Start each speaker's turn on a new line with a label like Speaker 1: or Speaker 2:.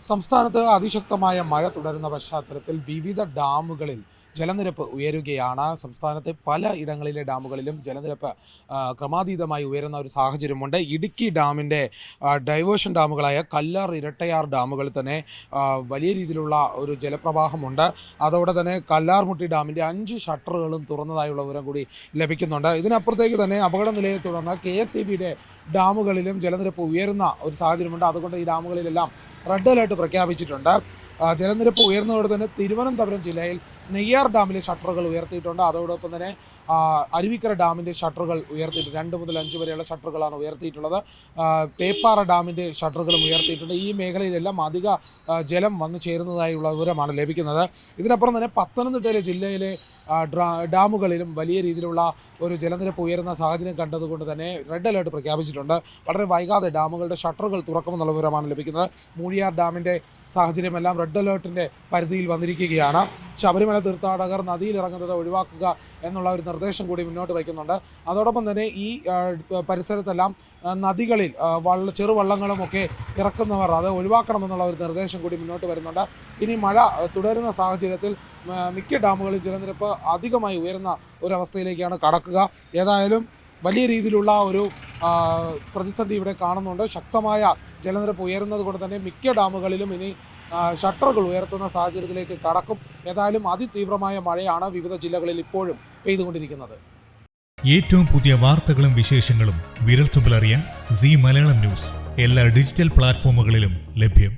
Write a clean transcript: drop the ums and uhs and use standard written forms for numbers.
Speaker 1: സംസ്ഥാനത്ത് അതിശക്തമായ മഴ തുടരുന്ന പശ്ചാത്തലത്തിൽ വിവിധ ഡാമുകളിൽ ജലനിരപ്പ് ഉയരുകയാണ്. സംസ്ഥാനത്തെ പല ഇടങ്ങളിലെ ഡാമുകളിലും ജലനിരപ്പ് ക്രമാതീതമായി ഉയരുന്ന ഒരു സാഹചര്യമുണ്ട്. ഇടുക്കി ഡാമിൻ്റെ ഡൈവേർഷൻ ഡാമുകളായ കല്ലാർ, ഇരട്ടയാർ ഡാമുകളിൽ തന്നെ വലിയ രീതിയിലുള്ള ഒരു ജലപ്രവാഹമുണ്ട്. അതോടെ തന്നെ കല്ലാർമുട്ടി ഡാമിൻ്റെ 5 ഷട്ടറുകളും തുറന്നതായുള്ള വിവരം കൂടി ലഭിക്കുന്നുണ്ട്. ഇതിനപ്പുറത്തേക്ക് തന്നെ അപകട നിലയെ തുടർന്ന് KSEBിയുടെ ഡാമുകളിലും ജലനിരപ്പ് ഉയരുന്ന ഒരു സാഹചര്യമുണ്ട്. അതുകൊണ്ട് ഈ ഡാമുകളിലെല്ലാം റെഡ് അലേർട്ട് പ്രഖ്യാപിച്ചിട്ടുണ്ട്. ജലനിരപ്പ് ഉയർന്നതോടെ തന്നെ തിരുവനന്തപുരം ജില്ലയിൽ നെയ്യാർ ഡാമിലെ ഷട്ടറുകൾ ഉയർത്തിയിട്ടുണ്ട്. അതോടൊപ്പം തന്നെ അരുവിക്കര ഡാമിൻ്റെ ഷട്ടറുകൾ ഉയർത്തിയിട്ടുണ്ട്. 2 മുതൽ 5 വരെയുള്ള ഷട്ടറുകളാണ് ഉയർത്തിയിട്ടുള്ളത്. പേപ്പാറ ഡാമിൻ്റെ ഷട്ടറുകളും ഉയർത്തിയിട്ടുണ്ട്. ഈ മേഖലയിലെല്ലാം അധിക ജലം വന്നു ചേരുന്നതായുള്ള വിവരമാണ് ലഭിക്കുന്നത്. ഇതിനപ്പുറം തന്നെ പത്തനംതിട്ടയിലെ ജില്ലയിലെ ഡാമുകളിലും വലിയ രീതിയിലുള്ള ഒരു ജലനിരപ്പ് ഉയരുന്ന സാഹചര്യം കണ്ടതുകൊണ്ട് തന്നെ റെഡ് അലേർട്ട് പ്രഖ്യാപിച്ചിട്ടുണ്ട്. വളരെ വൈകാതെ ഡാമുകളുടെ ഷട്ടറുകൾ തുറക്കുമെന്നുള്ള വിവരമാണ് ലഭിക്കുന്നത്. മൂഴിയാർ ഡാമിൻ്റെ സാഹചര്യമെല്ലാം റെഡ് അലേർട്ടിൻ്റെ പരിധിയിൽ വന്നിരിക്കുകയാണ്. ശബരിമല തീർത്ഥാടകർ നദിയിലിറങ്ങുന്നത് ഒഴിവാക്കുക എന്നുള്ള ഒരു നിർദ്ദേശം കൂടി മുന്നോട്ട് വയ്ക്കുന്നുണ്ട്. അതോടൊപ്പം തന്നെ ഈ പരിസരത്തെല്ലാം നദികളിൽ ചെറുവള്ളങ്ങളുമൊക്കെ ഇറക്കുന്നവർ അത് ഒഴിവാക്കണമെന്നുള്ള ഒരു നിർദ്ദേശം കൂടി മുന്നോട്ട് വരുന്നുണ്ട്. ഇനി മഴ തുടരുന്ന സാഹചര്യത്തിൽ മിക്ക ഡാമുകളിൽ ജലനിരപ്പ് അധികമായി ഉയരുന്ന ഒരവസ്ഥയിലേക്കാണ് കടക്കുക. ഏതായാലും വലിയ രീതിയിലുള്ള ഒരു പ്രതിസന്ധി ഇവിടെ കാണുന്നുണ്ട്. ശക്തമായ ജലനിരപ്പ് ഉയരുന്നത് കൊണ്ട് തന്നെ മിക്ക ഡാമുകളിലും ഇനി ഷട്ടറുകൾ ഉയർത്തുന്ന സാഹചര്യത്തിലേക്ക് കടക്കും. ഏതായാലും അതിതീവ്രമായ മഴയാണ് വിവിധ ജില്ലകളിൽ ഇപ്പോഴും പെയ്തുകൊണ്ടിരിക്കുന്നത്.
Speaker 2: ഏറ്റവും പുതിയ വാർത്തകളും വിശേഷങ്ങളും വിരൽത്തുമ്പിലറിയാൻ സീ മലയാളം ന്യൂസ് എല്ലാ ഡിജിറ്റൽ പ്ലാറ്റ്ഫോമുകളിലും ലഭ്യം.